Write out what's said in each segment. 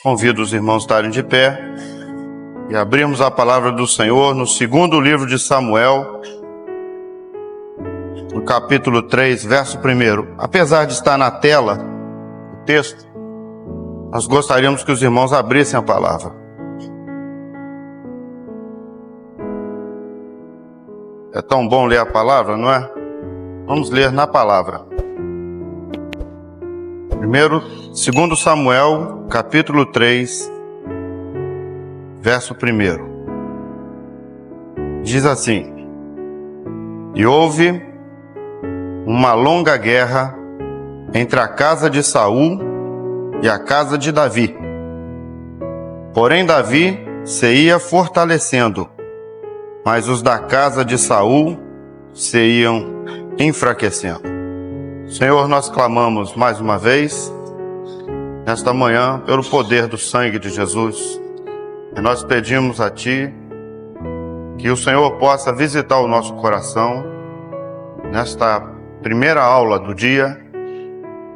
Convido os irmãos a estarem de pé e abrimos a palavra do Senhor no segundo livro de Samuel, no capítulo 3, verso 1. Apesar de estar na tela o texto, nós gostaríamos que os irmãos abrissem a palavra. É tão bom ler a palavra, não é? Vamos ler na palavra. Segundo Samuel, capítulo 3, verso 1. Diz assim: E houve uma longa guerra entre a casa de Saul e a casa de Davi. Porém Davi se ia fortalecendo, mas os da casa de Saul se iam enfraquecendo. Senhor, nós clamamos mais uma vez, nesta manhã, pelo poder do sangue de Jesus. E nós pedimos a Ti que o Senhor possa visitar o nosso coração nesta primeira aula do dia.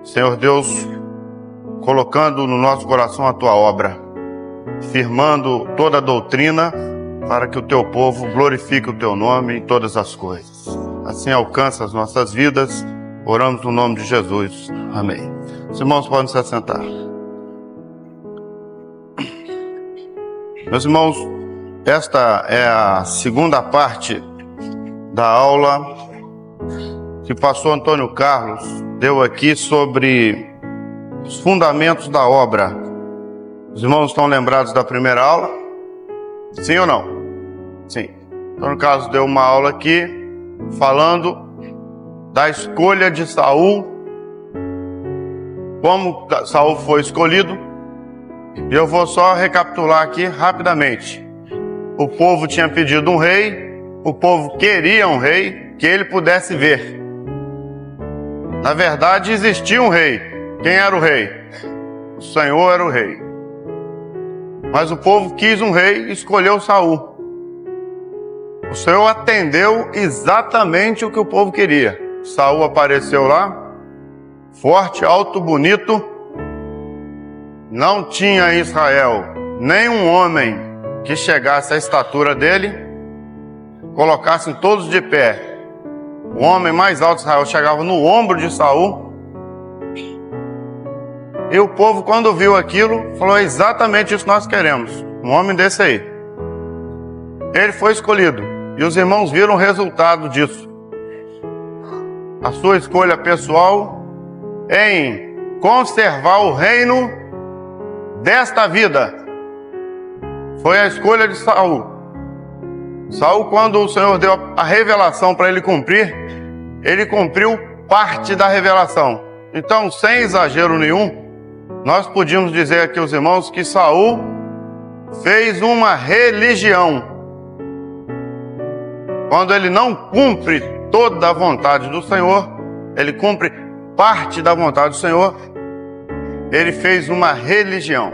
Senhor Deus, colocando no nosso coração a Tua obra, firmando toda a doutrina para que o Teu povo glorifique o Teu nome em todas as coisas. Assim alcança as nossas vidas. Oramos no nome de Jesus. Amém. Os irmãos podem se assentar. Meus irmãos, esta é a segunda parte da aula que o pastor Antônio Carlos deu aqui sobre os fundamentos da obra. Os irmãos estão lembrados da primeira aula? Sim ou não? Sim. Antônio Carlos deu uma aula aqui falando da escolha de Saul, como Saul foi escolhido. E eu vou só recapitular aqui rapidamente. O povo tinha pedido um rei, o povo queria um rei que ele pudesse ver. Na verdade, existia um rei. Quem era o rei? O Senhor era o rei. Mas o povo quis um rei e escolheu Saul. O Senhor atendeu exatamente o que o povo queria. Saul apareceu lá, forte, alto, bonito. Não tinha em Israel nenhum homem que chegasse à estatura dele. Colocassem todos de pé. O homem mais alto de Israel chegava no ombro de Saul. E o povo, quando viu aquilo, falou: exatamente isso que nós queremos. Um homem desse aí. Ele foi escolhido. E os irmãos viram o resultado disso. A sua escolha pessoal em conservar o reino desta vida foi a escolha de Saul. Saul, quando o Senhor deu a revelação para ele cumpriu parte da revelação. Então, sem exagero nenhum, nós podíamos dizer aqui aos irmãos que Saul fez uma religião. Quando ele não cumpre toda a vontade do Senhor, ele cumpre parte da vontade do Senhor, ele fez uma religião.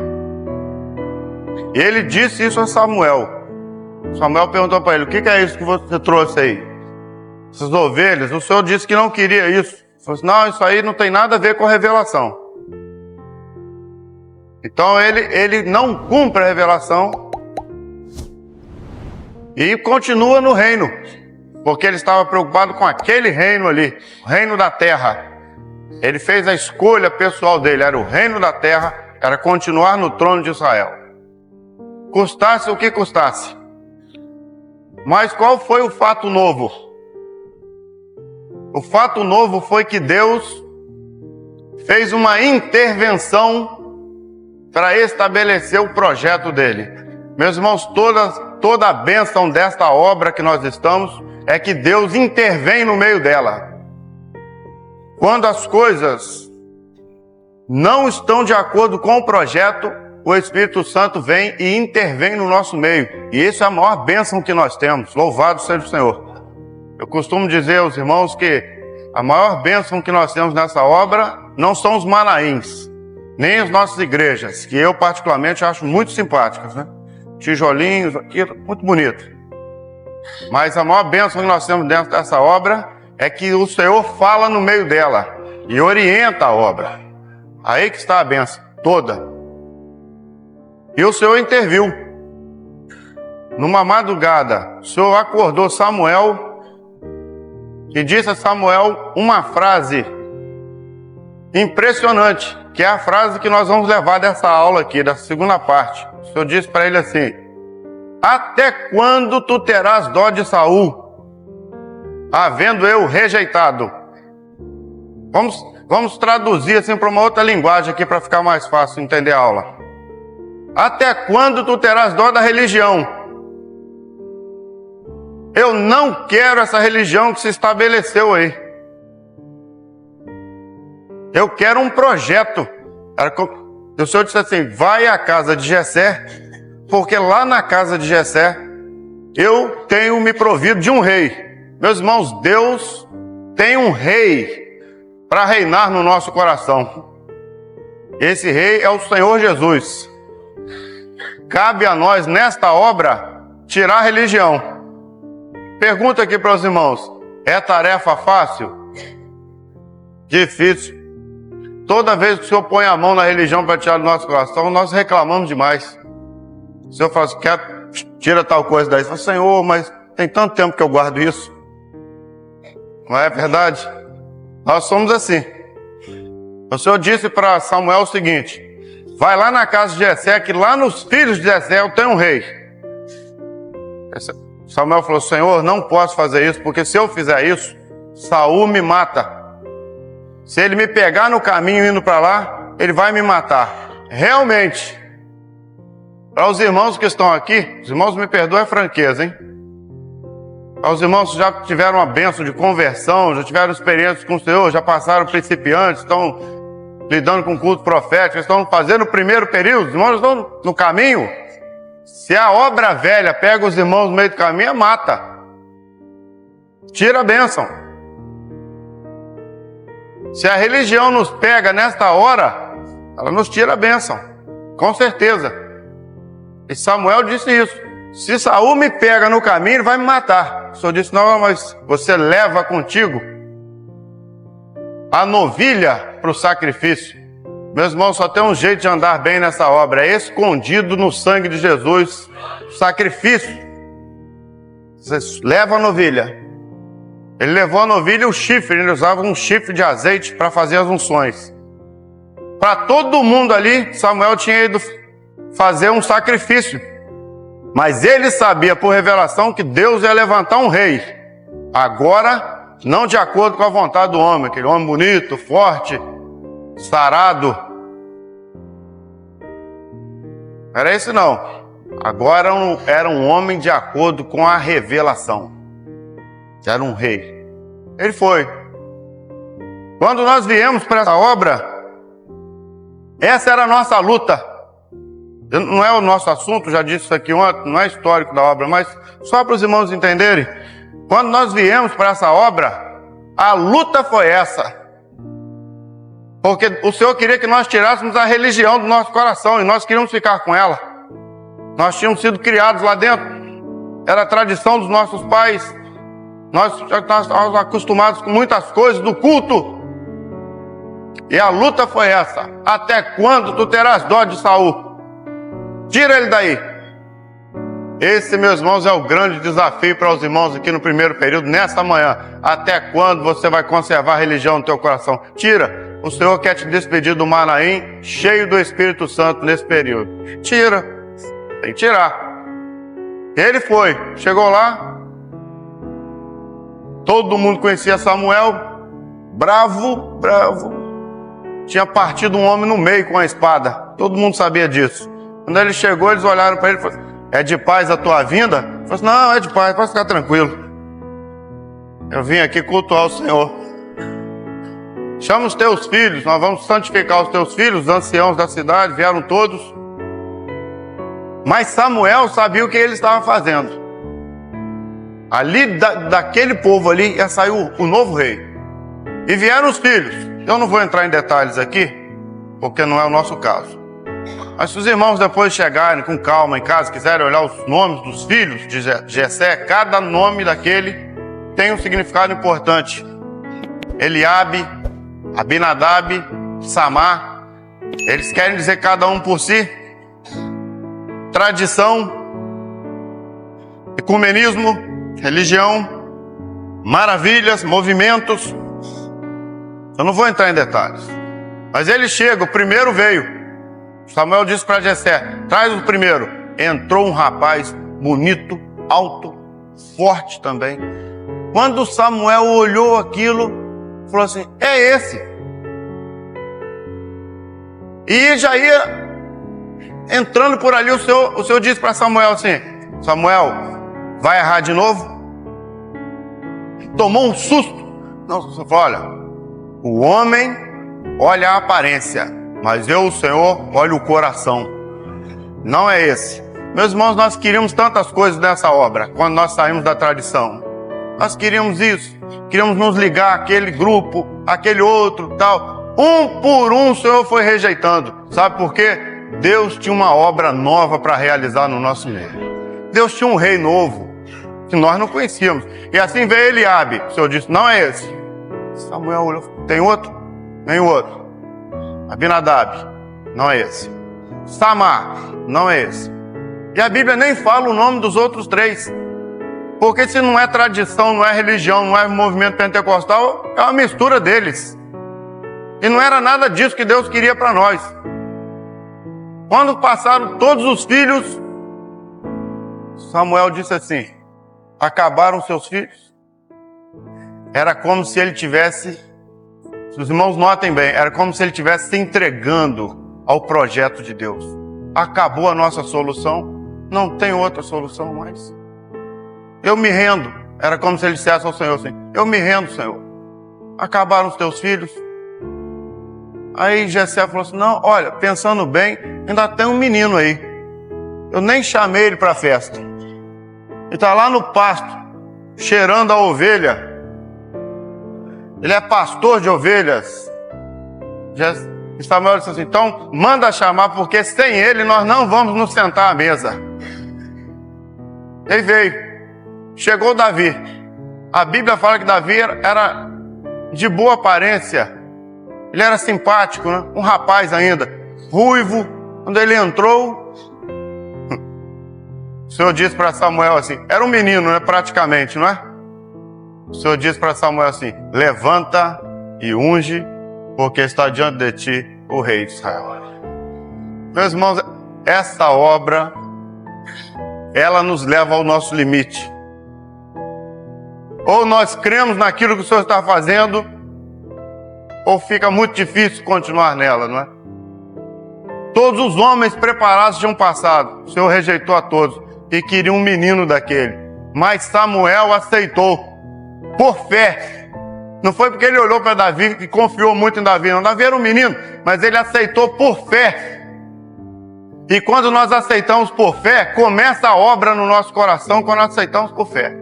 E ele disse isso a Samuel. Samuel perguntou para ele: o que é isso que você trouxe aí? Essas ovelhas, o Senhor disse que não queria isso. Ele falou assim: não, isso aí não tem nada a ver com a revelação. Então ele não cumpre a revelação e continua no reino, porque ele estava preocupado com aquele reino ali, o reino da terra. Ele fez a escolha pessoal dele, era o reino da terra, era continuar no trono de Israel. Custasse o que custasse. Mas qual foi o fato novo? O fato novo foi que Deus fez uma intervenção para estabelecer o projeto dele. Meus irmãos, toda a bênção desta obra que nós estamos é que Deus intervém no meio dela. Quando as coisas não estão de acordo com o projeto, o Espírito Santo vem e intervém no nosso meio. E isso é a maior bênção que nós temos. Louvado seja o Senhor. Eu costumo dizer aos irmãos que a maior bênção que nós temos nessa obra não são os manaíns, nem as nossas igrejas, que eu particularmente acho muito simpáticas, né? Tijolinhos, aqui, muito bonito. Mas a maior bênção que nós temos dentro dessa obra é que o Senhor fala no meio dela e orienta a obra. Aí que está a bênção toda. E o Senhor interviu. Numa madrugada, o Senhor acordou Samuel e disse a Samuel uma frase impressionante, que é a frase que nós vamos levar dessa aula aqui, dessa segunda parte. O Senhor disse para ele assim: até quando tu terás dó de Saul, havendo eu rejeitado? Vamos traduzir assim para uma outra linguagem aqui para ficar mais fácil entender a aula. Até quando tu terás dó da religião? Eu não quero essa religião que se estabeleceu aí. Eu quero um projeto. O Senhor disse assim: vai à casa de Jessé, porque lá na casa de Jessé eu tenho me provido de um rei. Meus irmãos, Deus tem um rei para reinar no nosso coração. Esse rei é o Senhor Jesus. Cabe a nós, nesta obra, tirar a religião. Pergunta aqui para os irmãos: é tarefa fácil? Difícil. Toda vez que o Senhor põe a mão na religião para tirar do nosso coração, nós reclamamos demais. O Senhor fala assim: tira tal coisa daí. Fala: Senhor, mas tem tanto tempo que eu guardo isso. Não é verdade? Nós somos assim. O Senhor disse para Samuel o seguinte: vai lá na casa de Jessé, que lá nos filhos de Jessé eu tenho um rei. Samuel falou: Senhor, não posso fazer isso, porque se eu fizer isso, Saul me mata. Se ele me pegar no caminho indo para lá, ele vai me matar. Realmente, para os irmãos que estão aqui, os irmãos me perdoem a franqueza, hein? Para os irmãos que já tiveram uma bênção de conversão, já tiveram experiências com o Senhor, já passaram principiantes, estão lidando com culto profético, estão fazendo o primeiro período, os irmãos estão no caminho. Se a obra velha pega os irmãos no meio do caminho, mata. Tira a bênção. Se a religião nos pega nesta hora, ela nos tira a bênção. Com certeza. E Samuel disse isso: se Saul me pega no caminho, ele vai me matar. O Senhor disse: não, mas você leva contigo a novilha para o sacrifício. Meus irmãos, só tem um jeito de andar bem nessa obra: é escondido no sangue de Jesus, sacrifício. Você leva a novilha. Ele levou a novilha e o chifre, ele usava um chifre de azeite para fazer as unções. Para todo mundo ali, Samuel tinha ido fazer um sacrifício. Mas ele sabia por revelação que Deus ia levantar um rei. Agora, não de acordo com a vontade do homem, aquele homem bonito, forte, sarado. Era esse não. Agora era um homem de acordo com a revelação. Era um rei. Ele foi. Quando nós viemos para essa obra, essa era a nossa luta. Não é o nosso assunto, já disse isso aqui ontem, não é histórico da obra, mas só para os irmãos entenderem. Quando nós viemos para essa obra, a luta foi essa. Porque o Senhor queria que nós tirássemos a religião do nosso coração e nós queríamos ficar com ela. Nós tínhamos sido criados lá dentro. Era a tradição dos nossos pais. Nós já estávamos acostumados com muitas coisas do culto. E a luta foi essa: até quando tu terás dó de Saul? Tira ele daí. Esse, meus irmãos, é o grande desafio para os irmãos aqui no primeiro período, nesta manhã. Até quando você vai conservar a religião no teu coração? Tira. O Senhor quer te despedir do Manaim, cheio do Espírito Santo nesse período. Tira. Tem que tirar. Ele foi. Chegou lá. Todo mundo conhecia Samuel. Bravo, bravo. Tinha partido um homem no meio com a espada. Todo mundo sabia disso. Quando ele chegou, eles olharam para ele e falaram: é de paz a tua vinda? Ele falou assim: não, é de paz, pode ficar tranquilo. Eu vim aqui cultuar o Senhor. Chama os teus filhos, nós vamos santificar os teus filhos, os anciãos da cidade, vieram todos. Mas Samuel sabia o que ele estava fazendo. Ali, daquele povo ali, ia sair o novo rei. E vieram os filhos. Eu não vou entrar em detalhes aqui, porque não é o nosso caso. Mas se os irmãos depois chegarem com calma em casa, quiserem olhar os nomes dos filhos de Jessé, cada nome daquele tem um significado importante. Eliabe, Abinadab, Samar. Eles querem dizer cada um por si. tradição, ecumenismo, religião, maravilhas, movimentos. Eu não vou entrar em detalhes. Mas ele chega, o primeiro veio. Samuel disse para Jessé: traz o primeiro. Entrou um rapaz bonito, alto, forte também. Quando Samuel olhou aquilo, falou assim: é esse. E já ia entrando por ali, o Senhor disse para Samuel assim: Samuel, vai errar de novo? Tomou um susto. Não, você falou: olha, o homem olha a aparência, mas eu, o Senhor, olho o coração. Não é esse. Meus irmãos, nós queríamos tantas coisas nessa obra, quando nós saímos da tradição. Nós queríamos isso, queríamos nos ligar àquele grupo, àquele outro, tal. Um por um o Senhor foi rejeitando. Sabe por quê? Deus tinha uma obra nova para realizar no nosso meio. Deus tinha um rei novo, que nós não conhecíamos. E assim veio Eliabe. O Senhor disse: não é esse. Samuel olhou: tem outro? Nenhum outro. Abinadab: não é esse. Samar: não é esse. E a Bíblia nem fala o nome dos outros três. Porque se não é tradição, não é religião, não é movimento pentecostal, é uma mistura deles. E não era nada disso que Deus queria para nós. Quando passaram todos os filhos, Samuel disse assim: acabaram seus filhos? Era como se ele tivesse, se os irmãos notem bem, era como se ele estivesse se entregando ao projeto de Deus. Acabou a nossa solução, não tem outra solução mais. Eu me rendo. Era como se ele dissesse ao Senhor assim: eu me rendo, Senhor. Acabaram os teus filhos. Aí Jessé falou assim: não, olha, pensando bem, ainda tem um menino aí. Eu nem chamei ele para a festa. Ele está lá no pasto, cheirando a ovelha. Ele é pastor de ovelhas. E Samuel disse assim: então manda chamar, porque sem ele nós não vamos nos sentar à mesa. Ele veio. Chegou Davi. A Bíblia fala que Davi era de boa aparência. Ele era simpático, né? Um rapaz ainda, ruivo. Quando ele entrou, o Senhor disse para Samuel assim, era um menino, né? Praticamente, não é? O Senhor disse para Samuel assim: levanta e unge, porque está diante de ti o rei de Israel. Meus irmãos, essa obra, ela nos leva ao nosso limite. Ou nós cremos naquilo que o Senhor está fazendo, ou fica muito difícil continuar nela, não é? Todos os homens preparados tinham passado. O Senhor rejeitou a todos e queria um menino daquele. Mas Samuel aceitou por fé. Não foi porque ele olhou para Davi e confiou muito em Davi, não. Davi era um menino, mas ele aceitou por fé. E quando nós aceitamos por fé, começa a obra no nosso coração quando nós aceitamos por fé.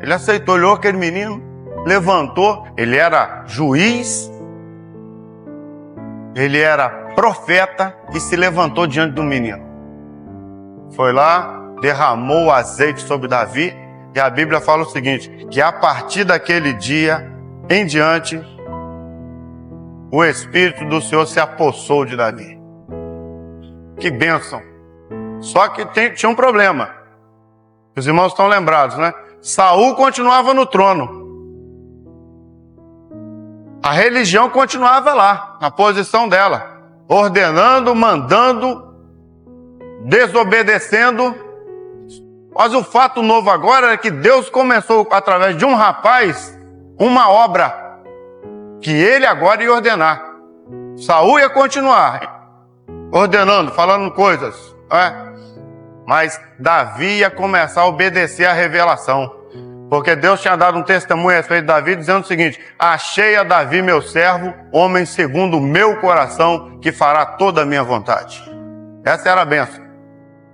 Ele aceitou, olhou aquele menino, levantou. Ele era juiz, ele era profeta e se levantou diante do menino. Foi lá, derramou o azeite sobre Davi. E a Bíblia fala o seguinte, que a partir daquele dia em diante, o Espírito do Senhor se apossou de Davi. Que bênção! Só que tinha um problema. Os irmãos estão lembrados, né? Saul continuava no trono. A religião continuava lá, na posição dela, ordenando, mandando, desobedecendo. Mas o fato novo agora é que Deus começou, através de um rapaz, uma obra que ele agora ia ordenar. Saul ia continuar ordenando, falando coisas, mas Davi ia começar a obedecer à revelação, porque Deus tinha dado um testemunho a respeito de Davi, dizendo o seguinte: achei a Davi meu servo, homem segundo o meu coração, que fará toda a minha vontade. Essa era a bênção.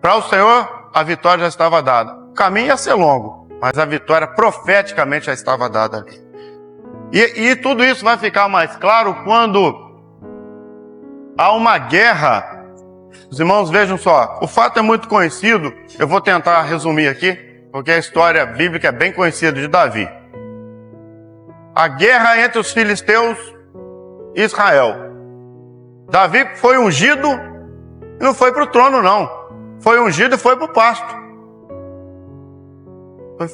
Para o Senhor, a vitória já estava dada. O caminho ia ser longo, mas a vitória profeticamente já estava dada ali. E tudo isso vai ficar mais claro quando há uma guerra. Os irmãos vejam só, o fato é muito conhecido, eu vou tentar resumir aqui, porque a história bíblica é bem conhecida de Davi. A guerra entre os filisteus e Israel. Davi foi ungido e não foi para o trono não, foi ungido e foi para o pasto.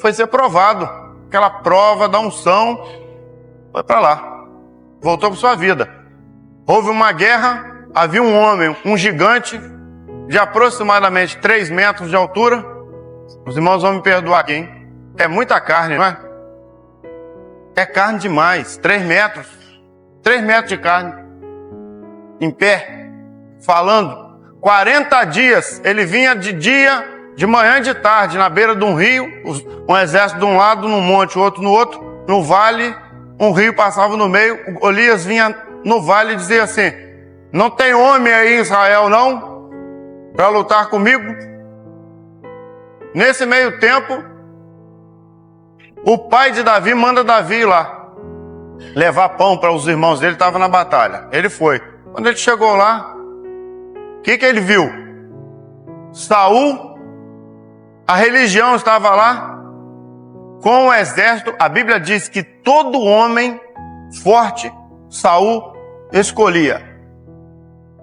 Foi ser provado. Aquela prova da unção foi para lá. Voltou para sua vida. Houve uma guerra, havia um homem, um gigante, de aproximadamente 3 metros de altura. Os irmãos vão me perdoar aqui, hein? É muita carne, não é? É carne demais. 3 metros. 3 metros de carne. Em pé. Falando. 40 dias. Ele vinha de dia, de manhã e de tarde, na beira de um rio. Um exército de um lado, num monte, o outro no outro. No vale, um rio passava no meio. O Golias vinha no vale e dizia assim: não tem homem aí em Israel, não? Para lutar comigo? Nesse meio tempo, o pai de Davi manda Davi ir lá levar pão para os irmãos dele, estava na batalha. Ele foi. Quando ele chegou lá, o que ele viu? Saul, a religião estava lá, com o exército. A Bíblia diz que todo homem forte, Saul escolhia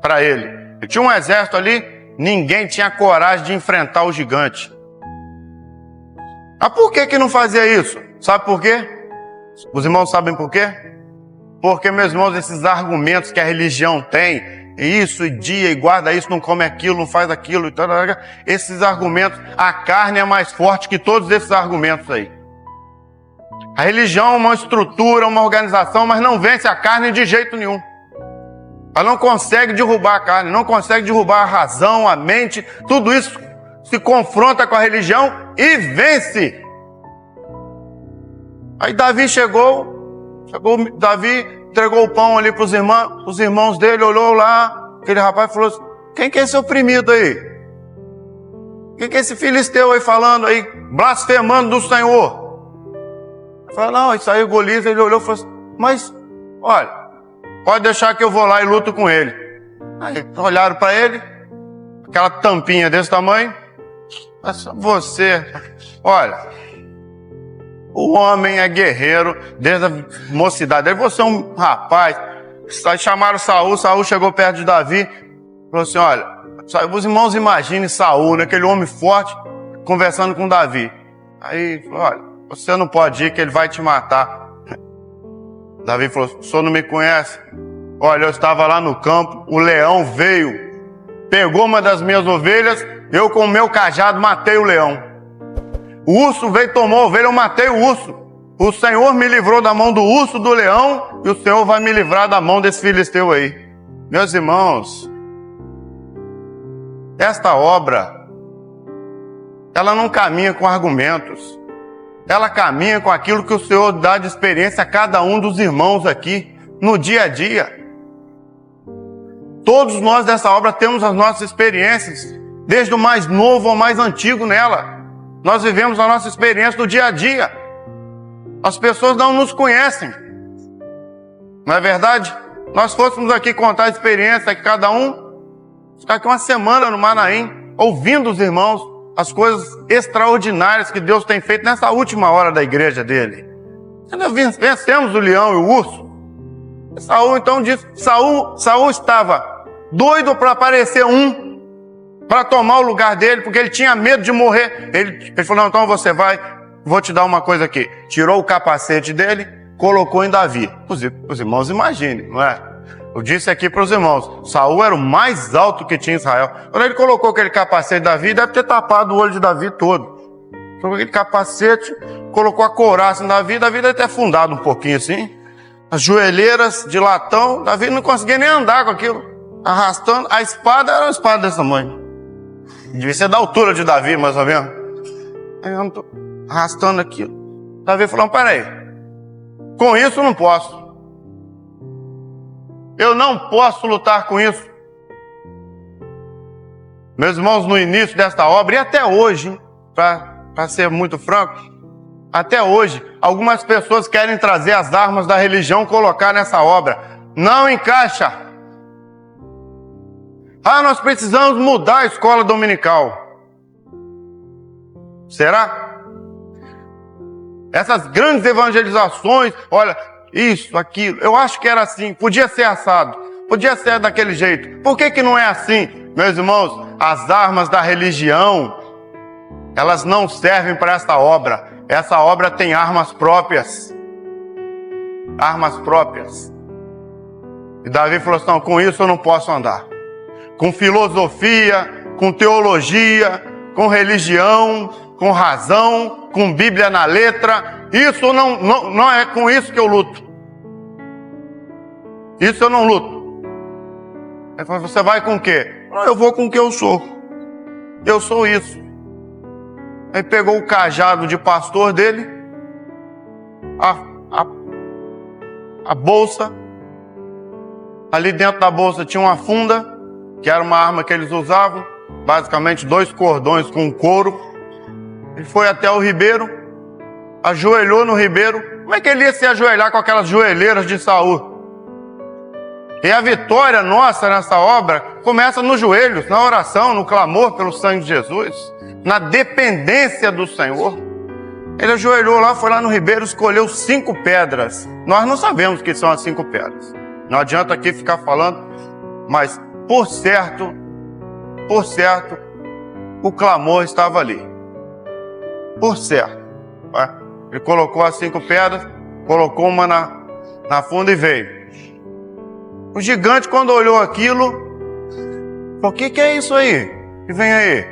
para ele. Ele tinha um exército ali, ninguém tinha coragem de enfrentar o gigante. Mas por que não fazia isso? Sabe por quê? Os irmãos sabem por quê? Porque, meus irmãos, esses argumentos que a religião tem, isso e dia, e guarda isso, não come aquilo, não faz aquilo, e tal, esses argumentos, a carne é mais forte que todos esses argumentos aí. A religião é uma estrutura, uma organização, mas não vence a carne de jeito nenhum. Ela não consegue derrubar a carne, não consegue derrubar a razão, a mente, tudo isso se confronta com a religião e vence. Aí Davi chegou, Davi entregou o pão ali para os irmãos dele, olhou lá, aquele rapaz falou assim: quem que é esse oprimido aí? Quem que é esse filisteu aí falando aí, blasfemando do Senhor? Ele falou: não, isso aí o Golias. Ele olhou e falou assim: mas, olha, pode deixar que eu vou lá e luto com ele. Aí olharam para ele, aquela tampinha desse tamanho. Você, olha, o homem é guerreiro desde a mocidade dele. Você é um rapaz. Aí chamaram Saul. Saul chegou perto de Davi, falou assim: olha, os irmãos imaginem Saul, né, aquele homem forte, conversando com Davi. Aí falou: olha, você não pode ir, que ele vai te matar. Davi falou: o senhor não me conhece? Olha, eu estava lá no campo, o leão veio, pegou uma das minhas ovelhas, eu com o meu cajado matei o leão. O urso veio, tomou a ovelha, eu matei o urso. O Senhor me livrou da mão do urso, do leão, e o Senhor vai me livrar da mão desse filisteu aí. Meus irmãos, esta obra, ela não caminha com argumentos. Ela caminha com aquilo que o Senhor dá de experiência a cada um dos irmãos aqui, no dia a dia. Todos nós dessa obra temos as nossas experiências, desde o mais novo ao mais antigo nela. Nós vivemos a nossa experiência no dia a dia. As pessoas não nos conhecem. Não é verdade? Nós fôssemos aqui contar a experiência que cada um, ficar aqui uma semana no Manaim, ouvindo os irmãos, as coisas extraordinárias que Deus tem feito nessa última hora da igreja dele. Vencemos o leão e o urso. Saul então disse: Saul estava doido para aparecer para tomar o lugar dele, porque ele tinha medo de morrer. Ele falou: não, então você vai, vou te dar uma coisa aqui. Tirou o capacete dele, colocou em Davi. Os irmãos imaginem, não é? Eu disse aqui para os irmãos, Saul era o mais alto que tinha em Israel. Quando ele colocou aquele capacete de Davi, deve ter tapado o olho de Davi todo. Colocou aquele capacete, colocou a couraça em Davi deve ter afundado um pouquinho assim. As joelheiras de latão, Davi não conseguia nem andar com aquilo. Arrastando, a espada era uma espada desse tamanho. Devia ser da altura de Davi, mais ou menos. Aí eu tô arrastando aquilo. Davi falou: peraí, com isso eu não posso. Eu não posso lutar com isso. Meus irmãos, no início desta obra, e até hoje, para ser muito franco, até hoje, algumas pessoas querem trazer as armas da religião e colocar nessa obra. Não encaixa. Nós precisamos mudar a escola dominical. Será? Essas grandes evangelizações, olha, isso, aquilo, eu acho que era assim, podia ser assado, podia ser daquele jeito. Por que não é assim? Meus irmãos, as armas da religião, elas não servem para esta obra. Essa obra tem armas próprias. Armas próprias. E Davi falou assim, não, com isso eu não posso andar. Com filosofia, com teologia, com religião, com razão, com Bíblia na letra. Isso não é com isso que eu luto. Isso eu não luto. Ele falou, você vai com o quê? Eu vou com o que eu sou. Eu sou isso. Aí pegou o cajado de pastor dele, a bolsa. Ali dentro da bolsa tinha uma funda, que era uma arma que eles usavam, basicamente 2 cordões com couro. Ele foi até o ribeiro, ajoelhou no ribeiro. Como é que ele ia se ajoelhar com aquelas joelheiras de Saul? E a vitória nossa nessa obra começa nos joelhos, na oração, no clamor pelo sangue de Jesus, na dependência do Senhor. Ele ajoelhou lá, foi lá no ribeiro, escolheu 5 pedras. Nós não sabemos o que são as 5 pedras. Não adianta aqui ficar falando, mas por certo, o clamor estava ali. Por certo. Ele colocou as 5 pedras, colocou uma na funda e veio. O gigante, quando olhou aquilo, falou, o que é isso aí? Que vem aí?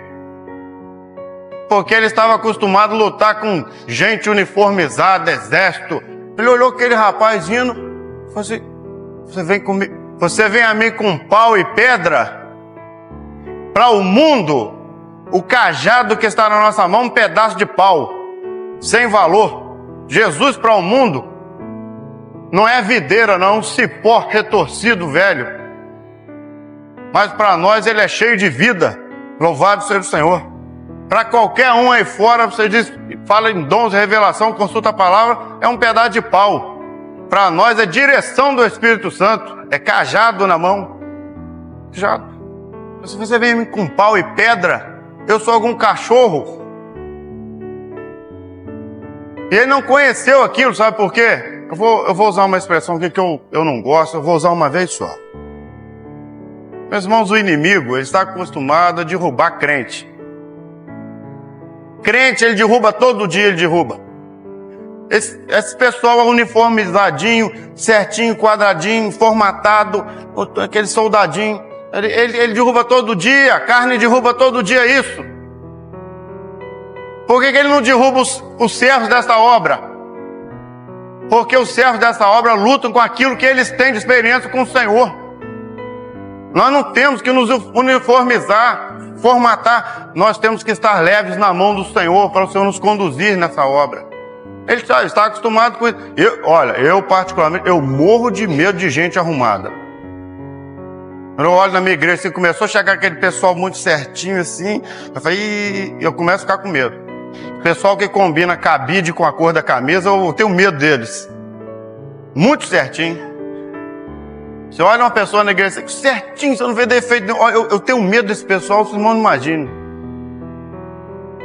Porque ele estava acostumado a lutar com gente uniformizada, exército. Ele olhou aquele rapaz indo, falou assim, você vem a mim com pau e pedra? Para o mundo, o cajado que está na nossa mão, um pedaço de pau, sem valor. Jesus para o mundo não é videira, não, um cipó retorcido velho. Mas para nós ele é cheio de vida. Louvado seja o Senhor. Para qualquer um aí fora, você diz, fala em dons, revelação, consulta a palavra, é um pedaço de pau. Para nós é direção do Espírito Santo, é cajado na mão. Cajado. Se você vem com pau e pedra, eu sou algum cachorro. E ele não conheceu aquilo, sabe por quê? Eu vou usar uma expressão aqui que eu não gosto, eu vou usar uma vez só. Meus irmãos, o inimigo, ele está acostumado a derrubar crente. Crente, ele derruba todo dia, ele derruba. Esse pessoal uniformizadinho, certinho, quadradinho, formatado, aquele soldadinho, ele derruba todo dia, a carne derruba todo dia isso. Por que ele não derruba os servos desta obra? Porque os servos dessa obra lutam com aquilo que eles têm de experiência com o Senhor. Nós não temos que nos uniformizar, formatar. Nós temos que estar leves na mão do Senhor para o Senhor nos conduzir nessa obra. Ele está acostumado com isso. Eu particularmente, eu morro de medo de gente arrumada. Quando eu olho na minha igreja, assim, começou a chegar aquele pessoal muito certinho assim, eu começo a ficar com medo. Pessoal que combina cabide com a cor da camisa, eu tenho medo deles. Muito certinho. Você olha uma pessoa na igreja, certinho, você não vê defeito nenhum. Eu tenho medo desse pessoal, vocês não imaginam.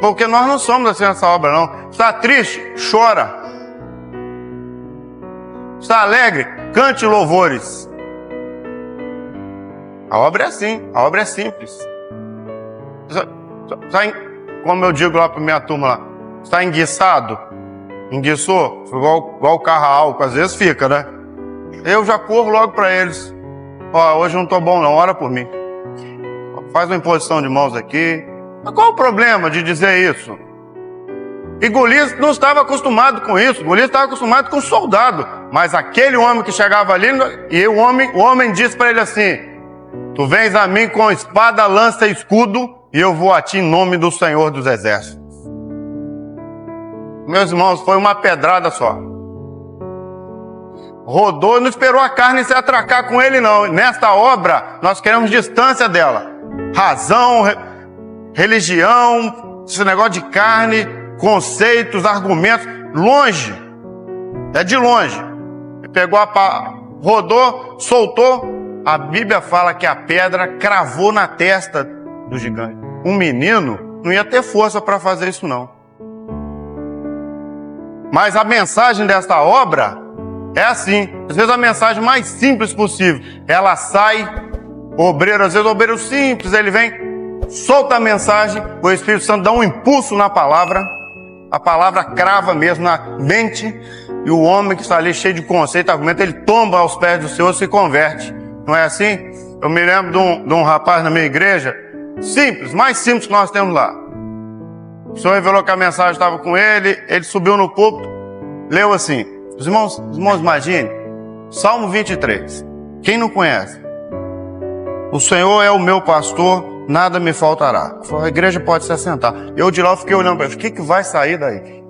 Porque nós não somos assim nessa obra, não. Está triste? Chora. Está alegre? Cante louvores. A obra é assim, a obra é simples. Como eu digo lá para minha turma lá, está enguiçado? Enguiçou? Igual o carro a álcool, às vezes fica, né? Eu já corro logo para eles. Hoje não estou bom não, ora por mim. Faz uma imposição de mãos aqui. Mas qual o problema de dizer isso? E Golias não estava acostumado com isso. Golias estava acostumado com soldado. Mas aquele homem que chegava ali, e o homem disse para ele assim, tu vens a mim com espada, lança e escudo, e eu vou a ti em nome do Senhor dos Exércitos. Meus irmãos, foi uma pedrada só. Rodou, não esperou a carne se atracar com ele, não. Nesta obra, nós queremos distância dela. Razão, religião, esse negócio de carne, conceitos, argumentos, longe. É de longe. Ele pegou rodou, soltou. A Bíblia fala que a pedra cravou na testa do gigante. Um menino não ia ter força para fazer isso, não. Mas a mensagem desta obra é assim. Às vezes a mensagem mais simples possível. Ela sai, obreiro, às vezes o obreiro simples, ele vem, solta a mensagem, o Espírito Santo dá um impulso na palavra, a palavra crava mesmo na mente, e o homem que está ali cheio de conceito, argumento, ele tomba aos pés do Senhor e se converte. Não é assim? Eu me lembro de um rapaz na minha igreja, simples, mais simples que nós temos lá. O Senhor revelou que a mensagem estava com ele, ele subiu no púlpito, leu assim, os irmãos imaginem, Salmo 23, quem não conhece? O Senhor é o meu pastor, nada me faltará. A igreja pode se assentar. Eu de lá eu fiquei olhando para ele, o que vai sair daí?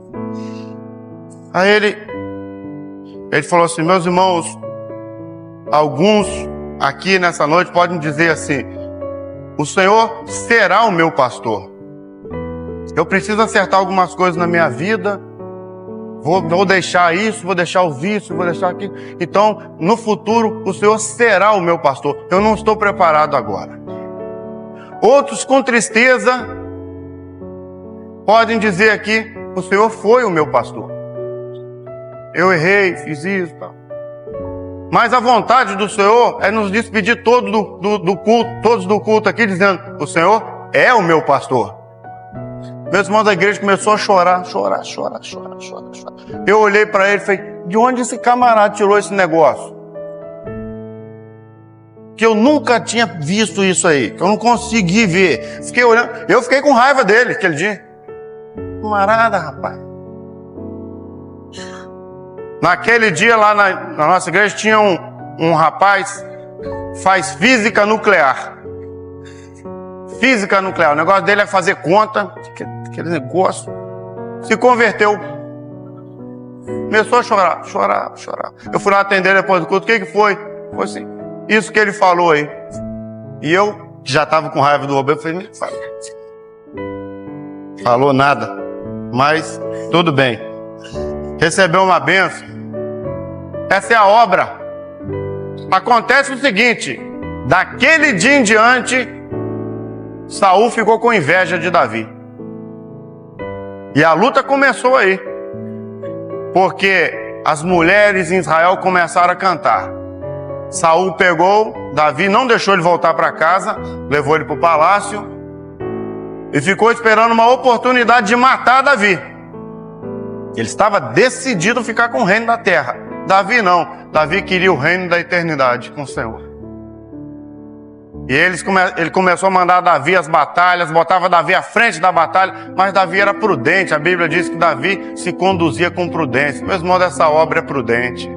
Aí ele falou assim, meus irmãos, alguns aqui nessa noite podem dizer assim, o Senhor será o meu pastor. Eu preciso acertar algumas coisas na minha vida, vou deixar isso, vou deixar o vício, vou deixar aquilo. Então, no futuro, o Senhor será o meu pastor. Eu não estou preparado agora. Outros, com tristeza, podem dizer aqui, o Senhor foi o meu pastor. Eu errei, fiz isso, tal. Mas a vontade do Senhor é nos despedir todos do culto, todos do culto aqui, dizendo, o Senhor é o meu pastor. Meus irmãos da igreja começou a chorar. Eu olhei para ele e falei, de onde esse camarada tirou esse negócio? Que eu nunca tinha visto isso aí, que eu não consegui ver. Fiquei olhando, eu fiquei com raiva dele aquele dia. Camarada, rapaz. Naquele dia lá na nossa igreja tinha um rapaz que faz física nuclear. Física nuclear, o negócio dele é fazer conta, aquele negócio. Se converteu. Começou a chorar. Eu fui lá atender depois do culto, o que foi? Foi assim, isso que ele falou aí. E eu, que já estava com raiva do Roberto, falei, falou nada, mas tudo bem. Recebeu uma bênção. Essa é a obra. Acontece o seguinte, daquele dia em diante, Saul ficou com inveja de Davi. E a luta começou aí. Porque as mulheres em Israel começaram a cantar. Saul pegou, Davi não deixou ele voltar para casa, levou ele para o palácio e ficou esperando uma oportunidade de matar Davi. Ele estava decidido a ficar com o reino da terra. Davi não. Davi queria o reino da eternidade com o Senhor. E ele começou a mandar Davi às batalhas, botava Davi à frente da batalha, mas Davi era prudente. A Bíblia diz que Davi se conduzia com prudência. Mesmo modo, essa obra é prudente.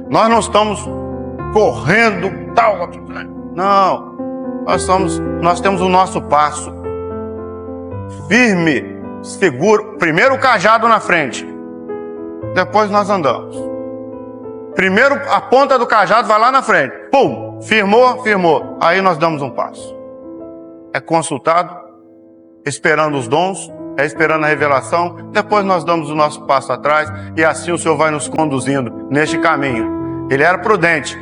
Nós não estamos correndo, tal. Não. Nós temos o nosso passo. Firme, seguro. Primeiro o cajado na frente. Depois nós andamos. Primeiro a ponta do cajado vai lá na frente. Pum! Firmou. Aí nós damos um passo. É consultado, esperando os dons, é esperando a revelação. Depois nós damos o nosso passo atrás e assim o Senhor vai nos conduzindo neste caminho. Ele era prudente.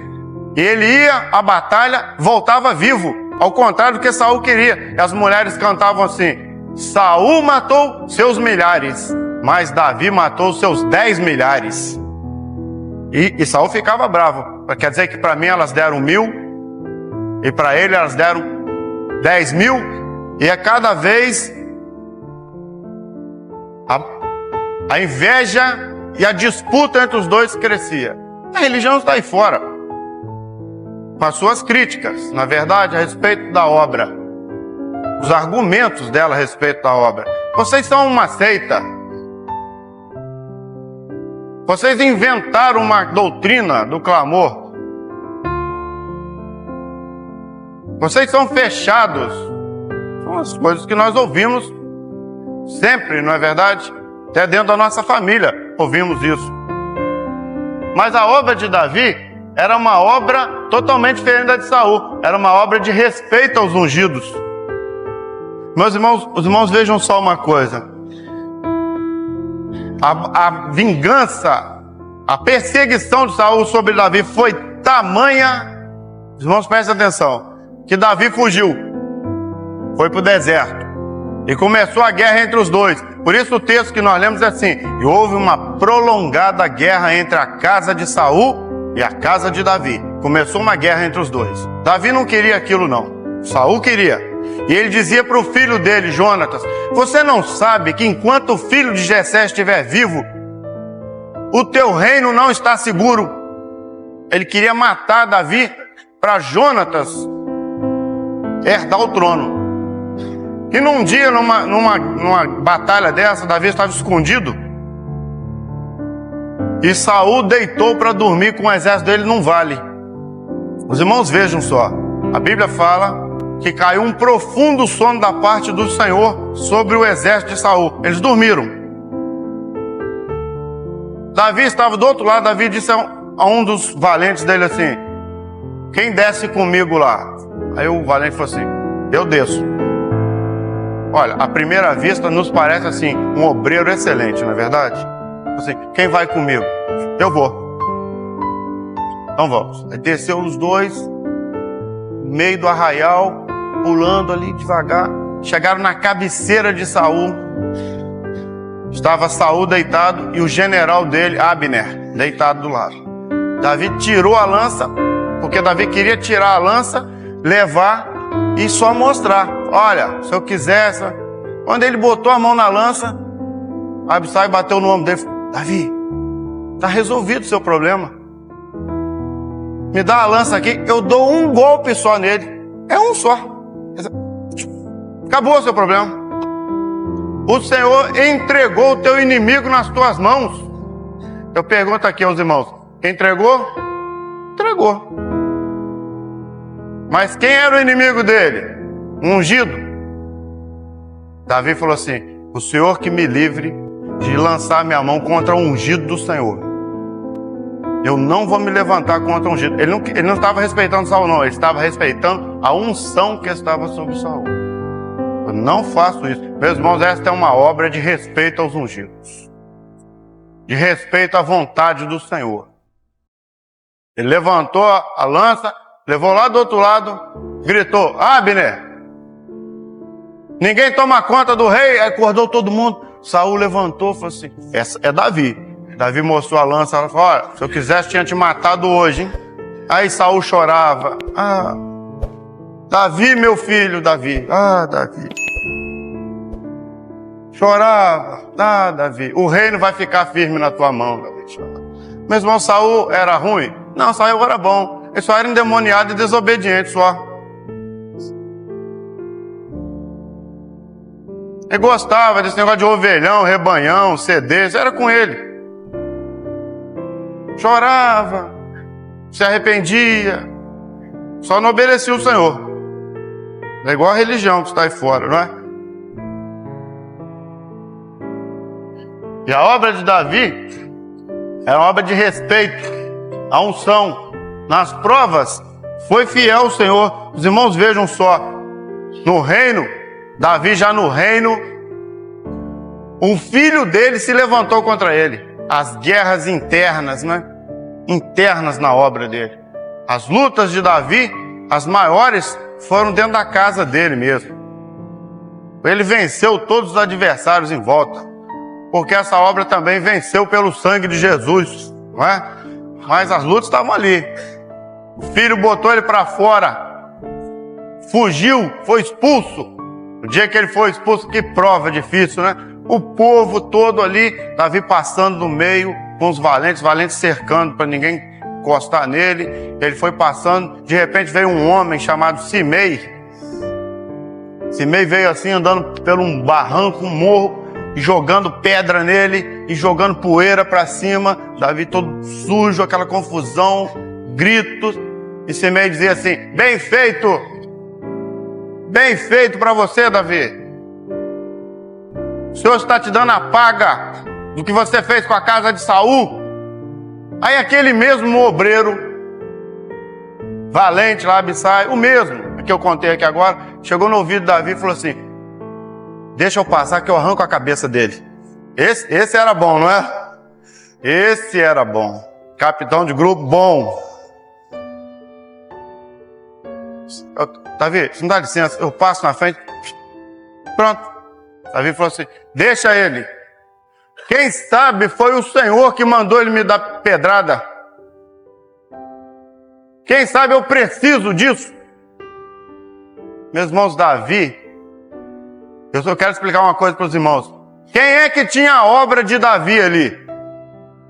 E ele ia à batalha, voltava vivo. Ao contrário do que Saul queria. E as mulheres cantavam assim, Saul matou seus milhares, mas Davi matou seus 10 milhares. E Saul ficava bravo. Quer dizer que para mim elas deram 1000 e para ele elas deram 10.000. E a cada vez a inveja e a disputa entre os dois crescia. A religião está aí fora, com as suas críticas, na verdade, a respeito da obra. Os argumentos dela a respeito da obra. Vocês são uma seita. Vocês inventaram uma doutrina do clamor. Vocês são fechados. São as coisas que nós ouvimos sempre, não é verdade? Até dentro da nossa família ouvimos isso. Mas a obra de Davi era uma obra totalmente diferente da de Saul. Era uma obra de respeito aos ungidos. Meus irmãos, os irmãos vejam só uma coisa. A vingança, a perseguição de Saul sobre Davi foi tamanha, os irmãos prestem atenção, que Davi fugiu, foi para o deserto e começou a guerra entre os dois. Por isso o texto que nós lemos é assim, e houve uma prolongada guerra entre a casa de Saul e a casa de Davi. Começou uma guerra entre os dois. Davi não queria aquilo não, Saul queria. E ele dizia para o filho dele, Jonatas: você não sabe que enquanto o filho de Jessé estiver vivo, o teu reino não está seguro? Ele queria matar Davi para Jonatas herdar o trono. E num dia, numa batalha dessa, Davi estava escondido. E Saul deitou para dormir com o exército dele num vale. Os irmãos vejam só. A Bíblia fala que caiu um profundo sono da parte do Senhor sobre o exército de Saul. Eles dormiram. Davi estava do outro lado. Davi disse a um dos valentes dele assim: quem desce comigo lá? Aí o valente falou assim: eu desço. Olha, à primeira vista nos parece assim, um obreiro excelente, não é verdade? Assim, quem vai comigo? Eu vou. Então vamos. Aí desceu os dois, no meio do arraial, pulando ali devagar. Chegaram na cabeceira de Saul. Estava Saul deitado e o general dele, Abner, deitado do lado. Davi tirou a lança, porque Davi queria tirar a lança, levar e só mostrar. Olha, se eu quisesse. Quando ele botou a mão na lança, Abissai bateu no ombro dele: Davi, está resolvido o seu problema. Me dá a lança aqui, eu dou um golpe só nele. É um só. Acabou o seu problema. O Senhor entregou o teu inimigo nas tuas mãos. Eu pergunto aqui aos irmãos: entregou? Entregou. Mas quem era o inimigo dele? Um ungido. Davi falou assim: o Senhor que me livre de lançar minha mão contra o ungido do Senhor. Eu não vou me levantar contra o ungido. Ele não estava respeitando Saul, não. Ele estava respeitando a unção que estava sobre Saul. Eu não faço isso. Meus irmãos, esta é uma obra de respeito aos ungidos. De respeito à vontade do Senhor. Ele levantou a lança, levou lá do outro lado, gritou: Abner, ninguém toma conta do rei. Aí acordou todo mundo. Saul levantou e falou assim: essa é Davi. Davi mostrou a lança. Ela falou: olha, se eu quisesse tinha te matado hoje, hein? Aí Saul chorava: ah, Davi, meu filho, Davi. Ah, Davi. Chorava: ah, Davi, o reino vai ficar firme na tua mão, Davi. Meu irmão, Saul era ruim? Não, Saul era bom. Ele só era endemoniado e desobediente só. Ele gostava desse negócio de ovelhão, rebanhão, cedês, era com ele. Chorava, se arrependia, só não obedecia o Senhor. É igual a religião que está aí fora, não é? E a obra de Davi era uma obra de respeito, a unção. Nas provas, foi fiel ao Senhor. Os irmãos vejam só, no reino, Davi já no reino, um filho dele se levantou contra ele. As guerras internas, né? Internas na obra dele. As lutas de Davi, as maiores, foram dentro da casa dele mesmo. Ele venceu todos os adversários em volta, porque essa obra também venceu pelo sangue de Jesus, não é? Mas as lutas estavam ali. O filho botou ele para fora, fugiu, foi expulso. O dia que ele foi expulso, que prova difícil, né? O povo todo ali, Davi passando no meio, com os valentes cercando para ninguém encostar nele. Ele foi passando, de repente veio um homem chamado Simei. Simei veio assim, andando pelo um barranco, um morro, e jogando pedra nele, e jogando poeira para cima. Davi todo sujo, aquela confusão, gritos. E Simei dizia assim: bem feito! Bem feito para você, Davi. O Senhor está te dando a paga do que você fez com a casa de Saul. Aí aquele mesmo obreiro, valente lá, Abissai, o mesmo que eu contei aqui agora, chegou no ouvido de Davi e falou assim: deixa eu passar que eu arranco a cabeça dele. Esse era bom, não é? Esse era bom. Capitão de grupo bom. Davi, se não dá licença, eu passo na frente. Pronto. Davi falou assim: deixa ele. Quem sabe foi o Senhor que mandou ele me dar pedrada. Quem sabe eu preciso disso. Meus irmãos, Davi, eu só quero explicar uma coisa para os irmãos. Quem é que tinha a obra de Davi ali?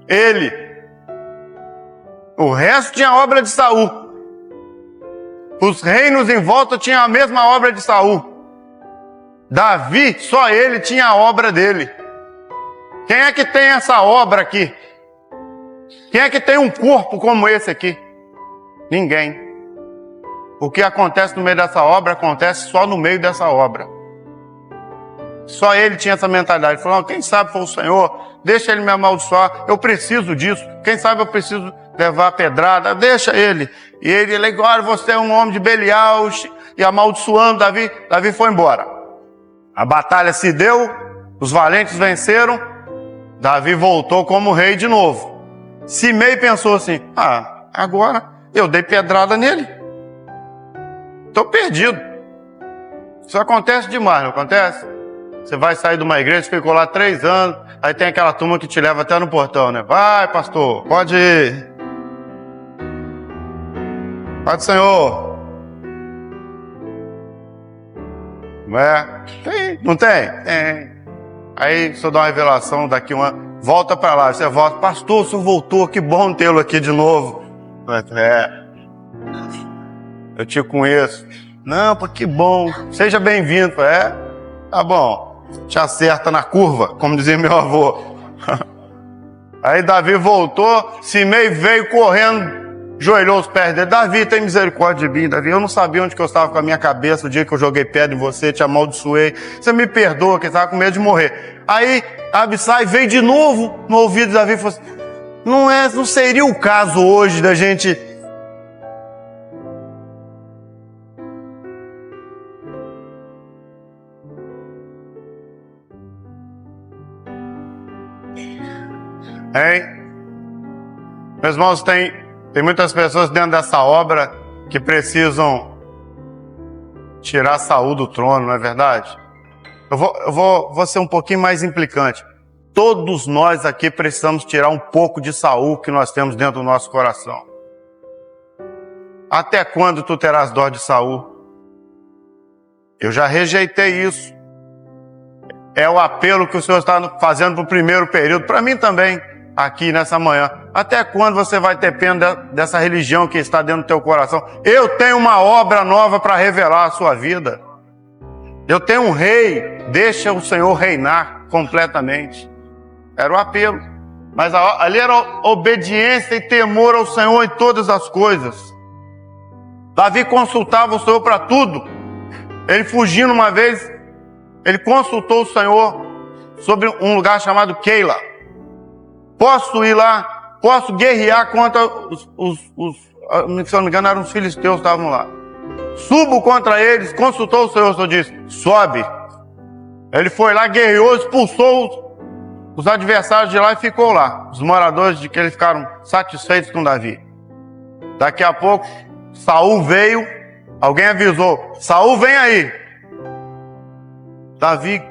Ele. O resto tinha a obra de Saul. Os reinos em volta tinham a mesma obra de Saul. Davi, só ele tinha a obra dele. Quem é que tem essa obra aqui? Quem é que tem um corpo como esse aqui? Ninguém. O que acontece no meio dessa obra, acontece só no meio dessa obra. Só ele tinha essa mentalidade. Ele falou, quem sabe foi o Senhor, deixa ele me amaldiçoar, eu preciso disso. Quem sabe eu preciso levar a pedrada, deixa ele. E ele agora você é um homem de Belial, e amaldiçoando Davi. Davi foi embora. A batalha se deu, os valentes venceram, Davi voltou como rei de novo. Simei pensou assim, agora eu dei pedrada nele. Estou perdido. Isso acontece demais, não acontece? Você vai sair de uma igreja, ficou lá 3 anos, aí tem aquela turma que te leva até no portão, né? Vai, pastor, pode ir. Pode, Senhor. Não é? Tem, não tem? Tem. Aí, se eu dar uma revelação daqui volta para lá, você volta, pastor, o senhor voltou, que bom tê-lo aqui de novo. Eu te conheço. Não, pô, que bom, seja bem-vindo. Tá bom. Te acerta na curva, como dizia meu avô. Aí Davi voltou, Simei veio correndo, joelhou os pés dele. Davi, tem misericórdia de mim, Davi. Eu não sabia onde que eu estava com a minha cabeça o dia que eu joguei pedra em você, te amaldiçoei. Você me perdoa, que estava com medo de morrer. Aí Abissai veio de novo no ouvido de Davi e falou assim, não seria o caso hoje da gente... Hein? Meus irmãos, tem muitas pessoas dentro dessa obra que precisam tirar Saul do trono, não é verdade? Eu vou ser um pouquinho mais implicante. Todos nós aqui precisamos tirar um pouco de Saul que nós temos dentro do nosso coração. Até quando tu terás dó de Saul? Eu já rejeitei isso. É o apelo que o Senhor está fazendo para o primeiro período, para mim também. Aqui nessa manhã, até quando você vai ter pena dessa religião que está dentro do teu coração? Eu tenho uma obra nova para revelar a sua vida. Eu tenho um rei, deixa o Senhor reinar completamente. Era o apelo, mas ali era obediência e temor ao Senhor em todas as coisas. Davi consultava o Senhor para tudo. Ele fugindo uma vez, ele consultou o Senhor sobre um lugar chamado Keila. Posso ir lá, posso guerrear contra se eu não me engano, eram os filisteus que estavam lá. Subo contra eles, consultou o Senhor disse, sobe. Ele foi lá, guerreou, expulsou os adversários de lá e ficou lá. Os moradores de que eles ficaram satisfeitos com Davi. Daqui a pouco, Saul veio, alguém avisou, Saul vem aí. Davi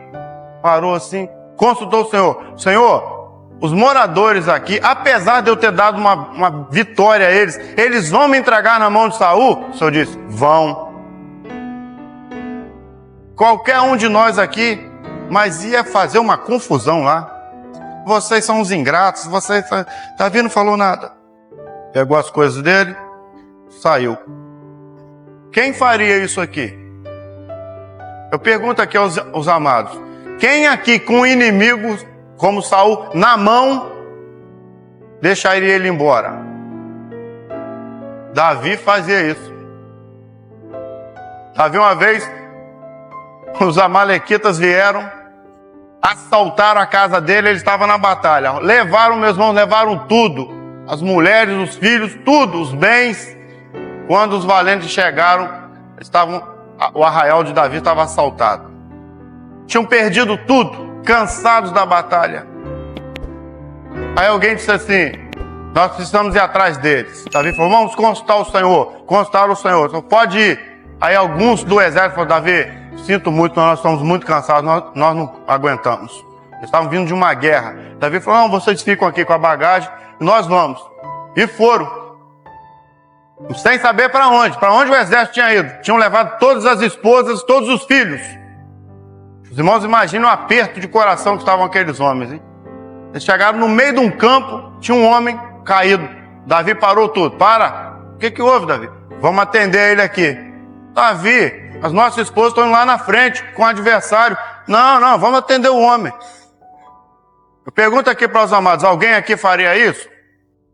parou assim, consultou o Senhor, Senhor, os moradores aqui, apesar de eu ter dado uma vitória a eles, eles vão me entregar na mão de Saul? O Senhor disse, vão. Qualquer um de nós aqui, mas ia fazer uma confusão lá. Vocês são os ingratos, Davi não falou nada. Pegou as coisas dele, saiu. Quem faria isso aqui? Eu pergunto aqui aos amados, quem aqui com inimigos como Saul, na mão, deixaria ele embora? Davi fazia isso. Davi uma vez, os amalequitas vieram, assaltaram a casa dele, ele estava na batalha. Levaram, meus irmãos, levaram tudo. As mulheres, os filhos, tudo, os bens. Quando os valentes chegaram, o arraial de Davi estava assaltado. Tinham perdido tudo. Cansados da batalha. Aí alguém disse assim, nós precisamos ir atrás deles. Davi falou, vamos consultar o Senhor. Consultaram o Senhor, então pode ir. Aí alguns do exército falaram, Davi, sinto muito, nós estamos muito cansados, nós não aguentamos. Eles estavam vindo de uma guerra. Davi falou, não, vocês ficam aqui com a bagagem, nós vamos. E foram. Sem saber para onde o exército tinha ido. Tinham levado todas as esposas, todos os filhos. Os irmãos imaginam o aperto de coração que estavam aqueles homens, hein? Eles chegaram no meio de um campo, tinha um homem caído. Davi parou tudo. Para! O que houve, Davi? Vamos atender ele aqui. Davi, as nossas esposas estão indo lá na frente com o adversário. Não, vamos atender o homem. Eu pergunto aqui para os amados, alguém aqui faria isso?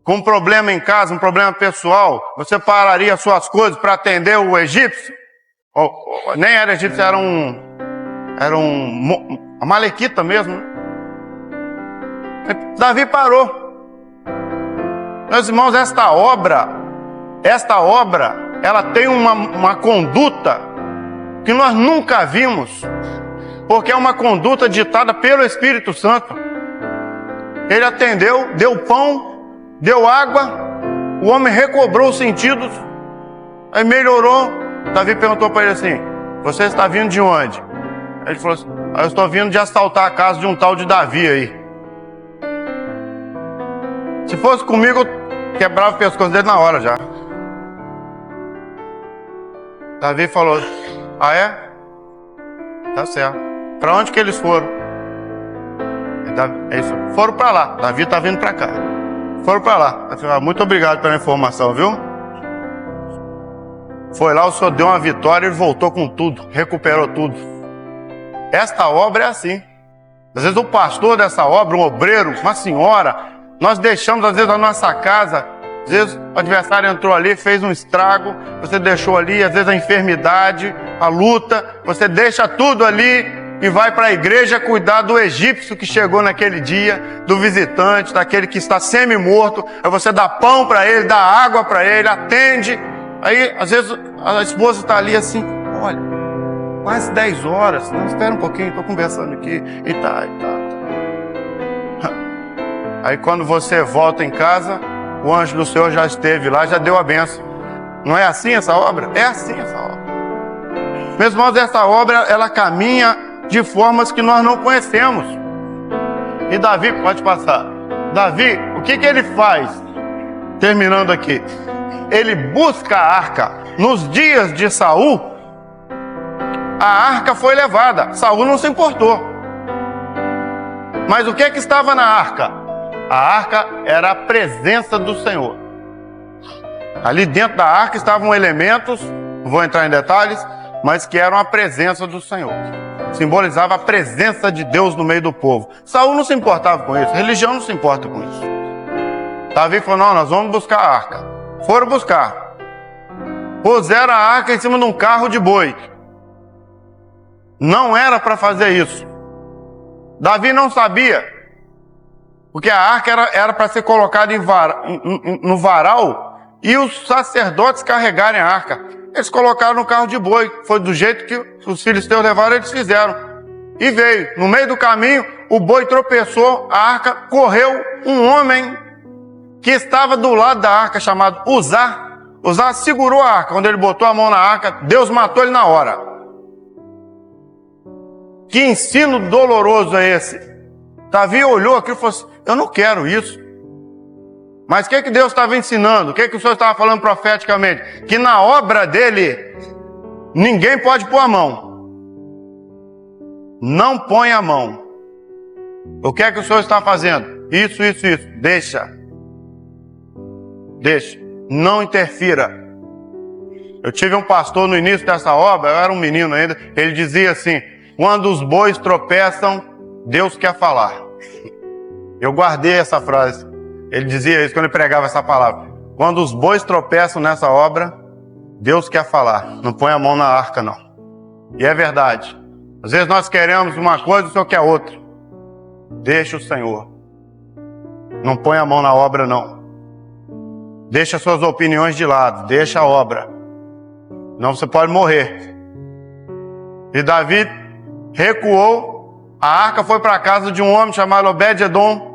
Com um problema em casa, um problema pessoal, você pararia suas coisas para atender o egípcio? Nem era egípcio, era um amalequita mesmo, né? Davi parou. Meus irmãos, esta obra, ela tem uma conduta que nós nunca vimos, porque é uma conduta ditada pelo Espírito Santo. Ele atendeu, deu pão, deu água, o homem recobrou os sentidos, aí melhorou. Davi perguntou para ele assim: você está vindo de onde? Ele falou assim: eu estou vindo de assaltar a casa de um tal de Davi aí. Se fosse comigo, eu quebrava o pescoço dele na hora já. Davi falou: ah é? Tá certo. Para onde que eles foram? Eles foram para lá. Davi está vindo para cá. Foram para lá. Muito obrigado pela informação, viu? Foi lá, o senhor deu uma vitória e voltou com tudo, recuperou tudo. Esta obra é assim. Às vezes o pastor dessa obra, um obreiro, uma senhora, nós deixamos às vezes a nossa casa, às vezes o adversário entrou ali, fez um estrago, você deixou ali, às vezes a enfermidade, a luta, você deixa tudo ali e vai para a igreja cuidar do egípcio que chegou naquele dia, do visitante, daquele que está semi-morto. Aí você dá pão para ele, dá água para ele, atende. Aí às vezes a esposa está ali assim: olha, quase 10 horas, não, espera um pouquinho, estou conversando aqui, e tá. Aí quando você volta em casa, o anjo do Senhor já esteve lá, já deu a bênção. Não é assim essa obra? É assim essa obra. Meus irmãos, essa obra, ela caminha de formas que nós não conhecemos. E Davi, pode passar. Davi, o que ele faz? Terminando aqui. Ele busca a arca. Nos dias de Saul, a arca foi levada. Saul não se importou. Mas o que estava na arca? A arca era a presença do Senhor. Ali dentro da arca estavam elementos, não vou entrar em detalhes, mas que eram a presença do Senhor. Simbolizava a presença de Deus no meio do povo. Saul não se importava com isso, a religião não se importa com isso. Davi falou: não, nós vamos buscar a arca. Foram buscar. Puseram a arca em cima de um carro de boi. Não era para fazer isso. Davi não sabia, porque a arca era para ser colocada no varal e os sacerdotes carregarem a arca. Eles colocaram no carro de boi. Foi do jeito que os filisteus levaram, eles fizeram. E veio. No meio do caminho, o boi tropeçou, a arca correu. Um homem que estava do lado da arca, chamado Uzá. Uzá segurou a arca. Quando ele botou a mão na arca, Deus matou ele na hora. Que ensino doloroso é esse? Davi olhou aquilo e falou assim: eu não quero isso. Mas o que Deus estava ensinando? O que o Senhor estava falando profeticamente? Que na obra dele, ninguém pode pôr a mão. Não põe a mão. O que o Senhor está fazendo? Isso. Deixa. Não interfira. Eu tive um pastor no início dessa obra, eu era um menino ainda, ele dizia assim: quando os bois tropeçam, Deus quer falar. Eu guardei essa frase. Ele dizia isso quando ele pregava essa palavra. Quando os bois tropeçam nessa obra, Deus quer falar. Não põe a mão na arca, não. E é verdade. Às vezes nós queremos uma coisa, o Senhor quer outra. Deixa o Senhor. Não põe a mão na obra, não. Deixa suas opiniões de lado. Deixa a obra. Não, você pode morrer. E Davi recuou. A arca foi para a casa de um homem chamado Obed-edom.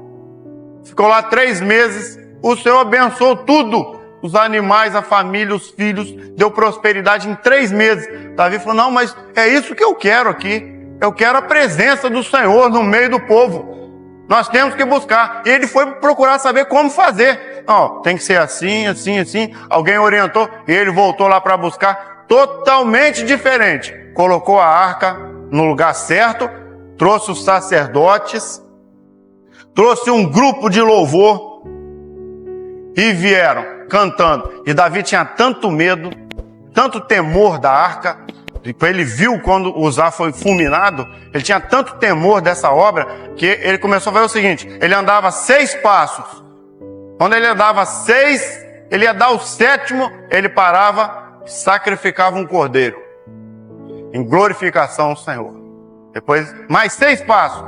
Ficou lá 3 meses, o Senhor abençoou tudo, os animais, a família, os filhos, deu prosperidade em 3 meses. Davi falou: não, mas é isso que eu quero aqui, eu quero a presença do Senhor no meio do povo, nós temos que buscar. E ele foi procurar saber como fazer. ó, tem que ser assim, assim, assim. Alguém orientou e ele voltou lá para buscar, totalmente diferente. Colocou a arca no lugar certo, trouxe os sacerdotes, trouxe um grupo de louvor e vieram cantando. E Davi tinha tanto medo, tanto temor da arca, e ele viu quando Uzá foi fulminado, ele tinha tanto temor dessa obra, que ele começou a fazer o seguinte: ele andava 6 passos. Quando ele andava 6, ele ia dar o 7º, ele parava, sacrificava um cordeiro, em glorificação ao Senhor. Depois, mais 6 passos,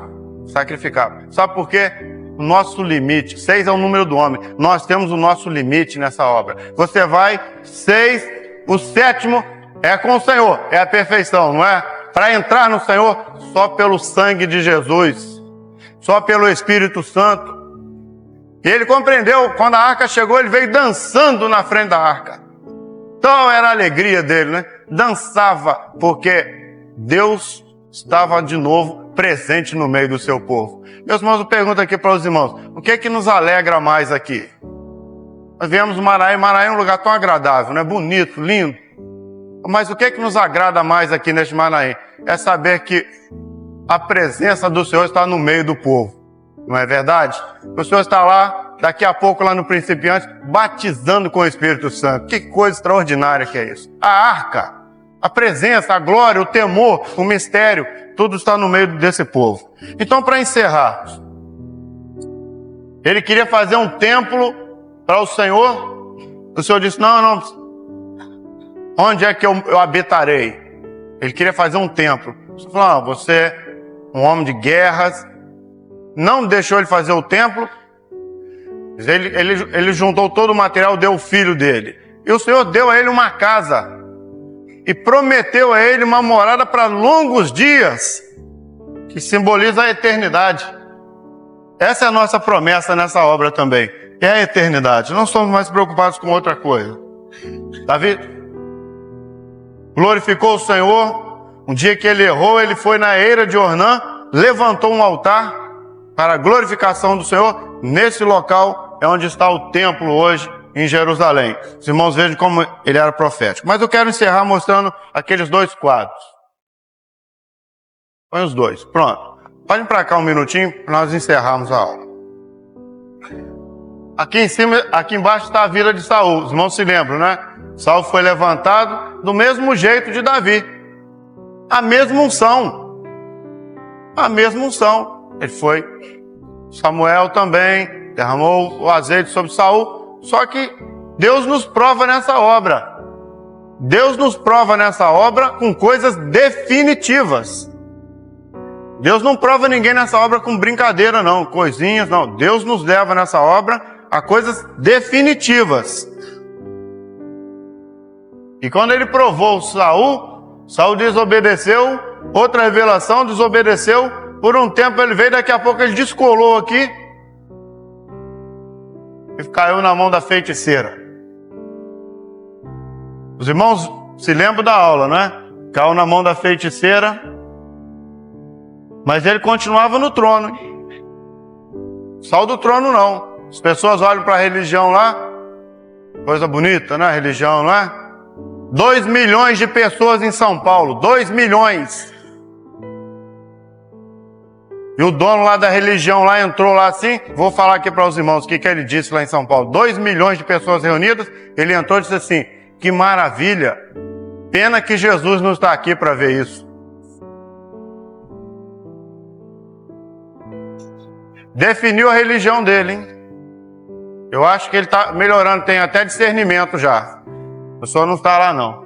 sacrificava. Sabe por quê? O nosso limite, 6 é o número do homem, nós temos o nosso limite nessa obra. Você vai, 6, o 7º é com o Senhor, é a perfeição, não é? Para entrar no Senhor, só pelo sangue de Jesus, só pelo Espírito Santo. E ele compreendeu, quando a arca chegou, ele veio dançando na frente da arca. Então era a alegria dele, né? Dançava, porque Deus estava de novo presente no meio do seu povo. Meus irmãos, eu pergunto aqui para os irmãos, o que é que nos alegra mais aqui? Nós viemos do Maraí é um lugar tão agradável, né? Bonito, lindo. Mas o que é que nos agrada mais aqui neste Maraí? É saber que a presença do Senhor está no meio do povo. Não é verdade? O Senhor está lá, daqui a pouco lá no Principiante, batizando com o Espírito Santo. Que coisa extraordinária que é isso. A arca, a presença, a glória, o temor, o mistério, tudo está no meio desse povo. Então, para encerrar, ele queria fazer um templo para o Senhor. O Senhor disse, não, onde é que eu habitarei? Ele queria fazer um templo. Você falou, você é um homem de guerras. Não deixou ele fazer o templo. Ele juntou todo o material, deu o filho dele. E o Senhor deu a ele uma casa. E prometeu a ele uma morada para longos dias, que simboliza a eternidade. Essa é a nossa promessa nessa obra também. É a eternidade. Não somos mais preocupados com outra coisa. Davi glorificou o Senhor. Um dia que ele errou, ele foi na eira de Ornã, levantou um altar para a glorificação do Senhor. Nesse local é onde está o templo hoje, em Jerusalém. Os irmãos vejam como ele era profético. Mas eu quero encerrar mostrando aqueles 2 quadros. Põe os 2. Pronto. Podem para cá um minutinho para nós encerrarmos a aula. Aqui em cima, aqui embaixo está a vida de Saul. Os irmãos se lembram, né? Saul foi levantado do mesmo jeito de Davi. A mesma unção. A mesma unção. Ele foi. Samuel também derramou o azeite sobre Saul. Só que Deus nos prova nessa obra. Deus nos prova nessa obra com coisas definitivas. Deus não prova ninguém nessa obra com brincadeira, não, coisinhas, não. Deus nos leva nessa obra a coisas definitivas. E quando ele provou Saul desobedeceu, outra revelação, desobedeceu, por um tempo ele veio, daqui a pouco ele descolou aqui e caiu na mão da feiticeira. Os irmãos se lembram da aula, não é? Caiu na mão da feiticeira, mas ele continuava no trono. Saul do trono não. As pessoas olham para a religião lá, coisa bonita, né? A religião, não é? 2 milhões de pessoas em São Paulo, 2 milhões. E o dono lá da religião lá entrou lá assim, vou falar aqui para os irmãos o que ele disse lá em São Paulo. 2 milhões de pessoas reunidas, ele entrou e disse assim, que maravilha, pena que Jesus não está aqui para ver isso. Definiu a religião dele, hein? Eu acho que ele está melhorando, tem até discernimento já. A pessoa não está lá não.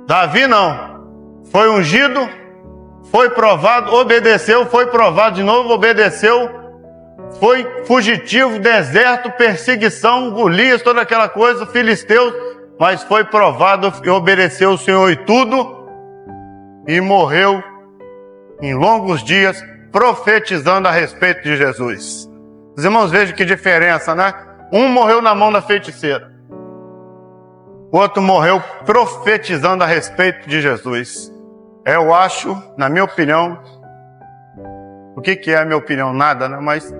Davi não, foi ungido, foi provado, obedeceu, foi provado de novo, obedeceu, foi fugitivo, deserto, perseguição, Golias, toda aquela coisa, filisteus, mas foi provado e obedeceu o Senhor e tudo, e morreu em longos dias, profetizando a respeito de Jesus. Os irmãos vejam que diferença, né? Um morreu na mão da feiticeira, o outro morreu profetizando a respeito de Jesus. Eu acho, na minha opinião, o que é a minha opinião? Nada, né? Mas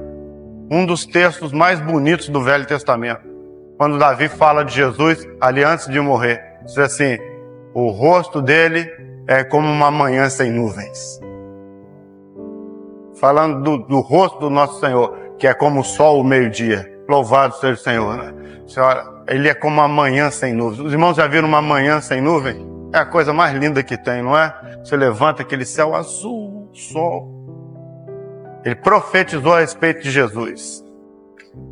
um dos textos mais bonitos do Velho Testamento. Quando Davi fala de Jesus, ali antes de morrer, diz assim: o rosto dele é como uma manhã sem nuvens. Falando do rosto do nosso Senhor, que é como o sol ao meio-dia. Louvado seja o Senhor, né? Senhora, ele é como uma manhã sem nuvens. Os irmãos já viram uma manhã sem nuvem? É a coisa mais linda que tem, não é? Você levanta aquele céu azul, sol. Ele profetizou a respeito de Jesus.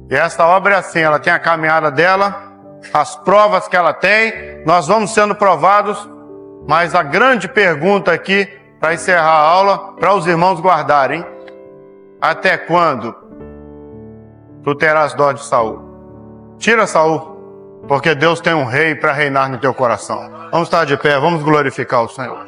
E essa obra é assim, ela tem a caminhada dela, as provas que ela tem, nós vamos sendo provados, mas a grande pergunta aqui, para encerrar a aula, para os irmãos guardarem: até quando tu terás dó de Saul? Tira Saul, porque Deus tem um rei para reinar no teu coração. Vamos estar de pé, vamos glorificar o Senhor.